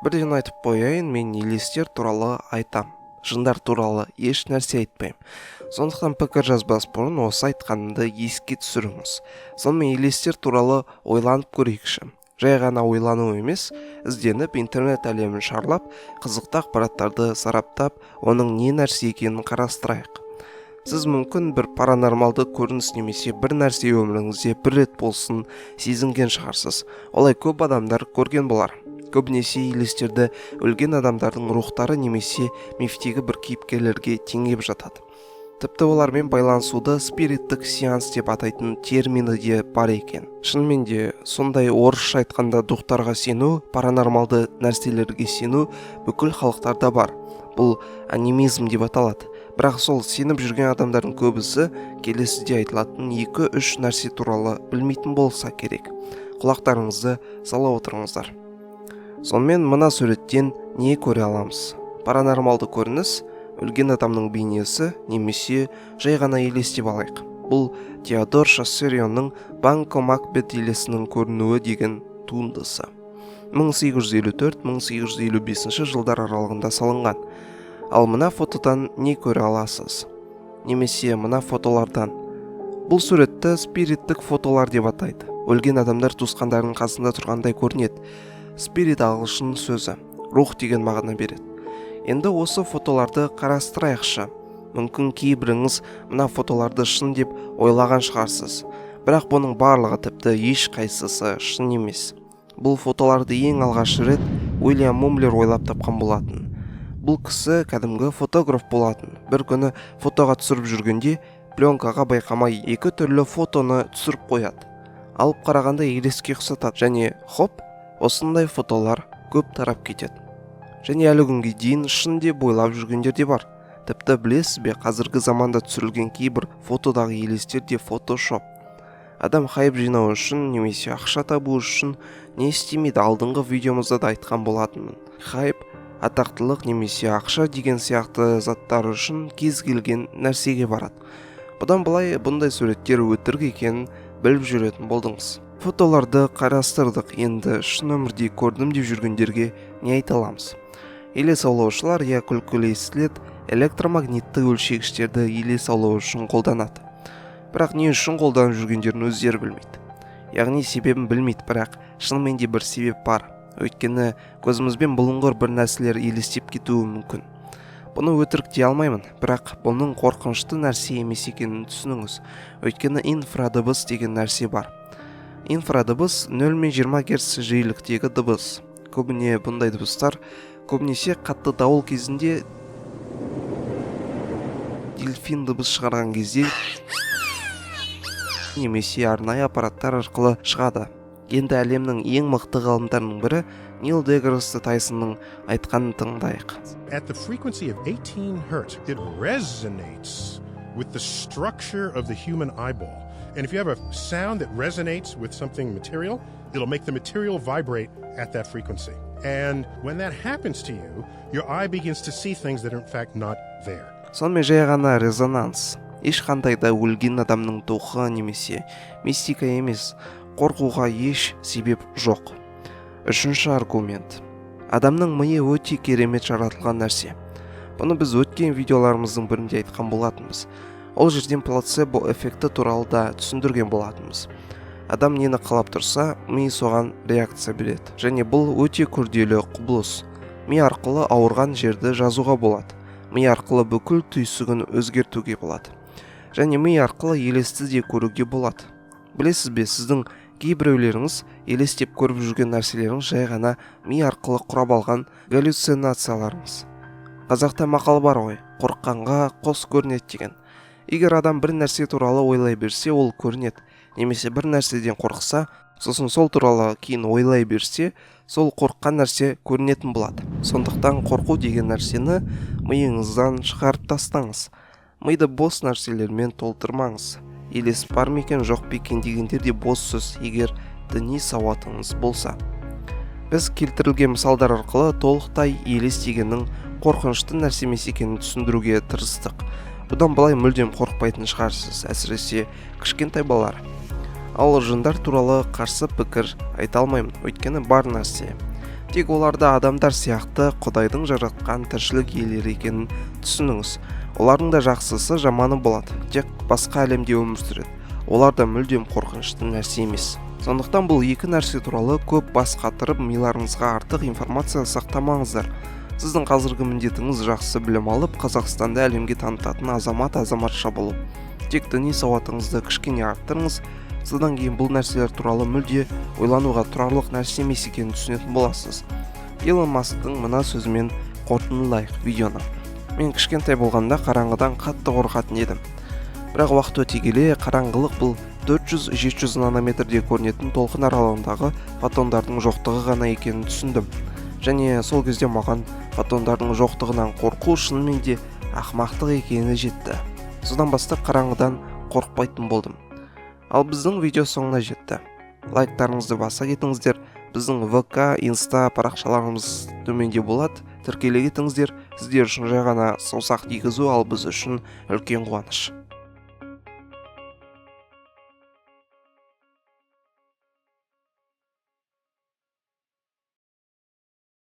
Бірден айтып қояйын, мен елестер туралы айтам. Жындар туралы еш нәрсе айтпаймын. Сондықтан пікір жазбас бұрын осы айтқанымды еске түсіріңіз. Сонымен елестер туралы ойланып көрейікші. Жай ғана ойлану емес, ізденіп интернет әлемін шарлап, қызықты ақпараттарды сараптап, оның не нәрсе екенін қарастырайық. Сіз мүмкін бір паранормалды көрініс немесе бір нәрсе өміріңізде бір рет болсын сезінген шығарсыз. Олай көп адамдар көрген болар. Көбінесе елестерді өлген адамдардың рухтары немесе мифтегі бір кейіпкерлерге теңеп жатады. Тіпті олармен байланысуды спириттік сеанс деп атайтын термині де бар екен. Шынымен де сондай орысша айтқанда духтарға сену, паранормалды нәрселерге сену бүкіл халықтарда бар. Бұл анимизм деп аталады. Бірақ сол сеніп жүрген адамдардың көбісі келесіде айтылатын 2-3 нәрсе туралы білмейтін болса керек. Құлақтарыңызды сала отырыңыздар. Сонымен мына суреттен не көре аламыз? Паранормалды көрініс, өлген адамның бейнесі немесе жай ғана елестеп алайық. Бұл Теодор Шассерионның Банко Макбет елесінің көрінуі деген туындысы. 1854-1855 жылдар аралығында салынған. Ал мына фотодан не көре аласыз? Немесе мына фотолардан? Бұл суретті спириттік фотолар деп атайды. Өлген адамдар туысқандарының қасында тұрғандай көрінеді. Спирит ағылшын сөзі, рух деген мағына береді. Енді осы фотоларды қарастырайықшы. Мүмкін кейбіріңіз мына фотоларды шын деп ойлаған шығарсыз. Бірақ бұның барлығы тіпті еш қайсысы шын емес. Бұл фотоларды ең алғаш рет Уильям Мумлер ойлап тапқан болатын. Бұл кісі кәдімгі фотограф болатын. Бір күні фотоға түсіріп жүргенде пленкаға байқамай екі түрлі фотоны түсіріп қояды. Алып қарағанда елеске ұқсатады және хоп, осындай фотолар көп тарап кетеді. Және әлі күнге дейін шын деп ойлап жүргендер де бар. Тіпті білесіз бе, қазіргі заманда түсірілген кейбір фотодағы елестер де фотошоп. Адам хайп жинау үшін немесе ақша табу үшін не істемейді? Алдыңғы видеомызда да айтқан болатынмын. Хайп, атақтылық немесе ақша деген сияқты заттар үшін кез келген нәрсеге барады. Бұдан былай бұндай суреттер өтірік екенін біліп жүретін болдыңыз. Фотоларды қарастырдық, енді шын өмірде көрдім деп жүргендерге не айта аламыз? Елес аулаушылар я күлкілі естілет электромагнитті өлшегіштерді елес аулау үшін қолданады. Бірақ не үшін қолданып жүргендерін өздері білмейді. Яғни себебін білмейді, бірақ шынымен де бір себеп бар. Өйткені көзімізбен бұлыңғыр бір нәрселер елестеп кетуі мүмкін. Бұны өтірік дей алмаймын, бірақ бұның қорқынышты нәрсе емес екенін түсініңіз. Өйткені инфрадыбыс деген нәрсе бар. Инфрадыбыс 0 мен 20 герц жиіліктегі дыбыс. Көбіне бұндай дыбыстар көбінесе қатты дауыл кезінде дельфин дыбыс шығарған кезде немесе арнайы аппараттар арқылы шығады. Енді әлемнің ең мықты ғалымдарының бірі Нил деграсс Тайсонның айтқанын тыңдайық. At the frequency of 18 hertz, it resonates with the structure of the human eyeball. And if you have a sound that resonates with something material, it'll make the material vibrate at that frequency. And when that happens to you, your eye begins to see things that are in fact not there. Сонымен жай ғана резонанс. Ешқандай да өлген адамның духы немесе мистика емес, қорқуға еш себеп жоқ. Үшінші аргумент. Адамның миы өте керемет жаратылған нәрсе. Бұны біз өткен видеоларымыздың бірінде айтқан болатынбыз. Ол жерден плацебо эффекті туралы да түсіндірген болатынбыз. Адам нені қалап тұрса, ми соған реакция береді. Және бұл өте күрделі құбылыс. Ми арқылы ауырған жерді жазуға болады. Ми арқылы бүкіл түйсігін өзгертуге болады. Және ми арқылы елесті де көруге болады. Білесіз бе, сіздің кейбіреулеріңіз елестеп көріп жүрген нәрселеріңіз жай ғана ми арқылы құрап алған галлюцинацияларыңыз. Қазақта мақал бар ғой, қорыққанға қос көрінеді деген. Егер адам бір нәрсе туралы ойлай берсе, ол көрінеді. Немесе бір нәрседен қорықса, сосын сол туралы кейін ойлай берсе, сол қорыққан нәрсе көрінетін болады. Сондықтан қорқу деген нәрсені миыңыздан шығарып тастаңыз. Миды бос нәрселермен толтырмаңыз. Елес бар ма екен, жоқ па екен дегендер де бос сөз, егер діни сауатыңыз болса. Біз келтірілген мысалдар арқылы толықтай елес дегеннің қорқынышты нәрсе емес екенін түсіндіруге тырыстық. Бұдан былай мүлдем қорықпайтын шығарсыз, әсіресе кішкентай балалар. Ал жындар туралы қарсы пікір айта алмаймын, өйткені бар нәрсе. Тек оларда адамдар сияқты Құдайдың жаратқан тіршілік иелері екенін түсініңіз. Олардың да жақсысы, жаманы болады. Тек басқа әлемде өмір сүреді. Олар да мүлдем қорқынышты нәрсе емес. Сондықтан бұл екі нәрсе туралы көп бас қатырып, миларыңызға артық информация сақтамаңыздар. Сіздің қазіргі міндетіңіз жақсы білім алып, Қазақстанды әлемге танытатын азаматша болу. Тек діни сауатыңызды кішкене арттырыңыз. Содан кейін бұл нәрселер туралы мүлде ойлануға тұрарлық нәрсе емес екенін түсінетін боласыз. Илон Масктың мына сөзімен қорытындылайық видеоны. Мен кішкентай болғанда қараңғыдан қатты қорқатын едім. Бірақ уақыт өте келе қараңғылық бұл 400-700 нанометрде көрінетін толқын аралығындағы фотондардың жоқтығы ғана екенін түсіндім. Және сол кезде маған фотондардың жоқтығынан қорқу шынымен де ақымақтық екені жетті. Содан бастап қараңғыдан қорықпайтын болдым. Ал біздің видео соңына жетті. Лайктарыңызды баса кетіңіздер. Біздің ВК, Инста парақшаларымыз төменде болады. Тіркеле кетіңіздер. Сіздер үшін жай ғана саусақ тигізу, ал біз үшін үлкен қуаныш.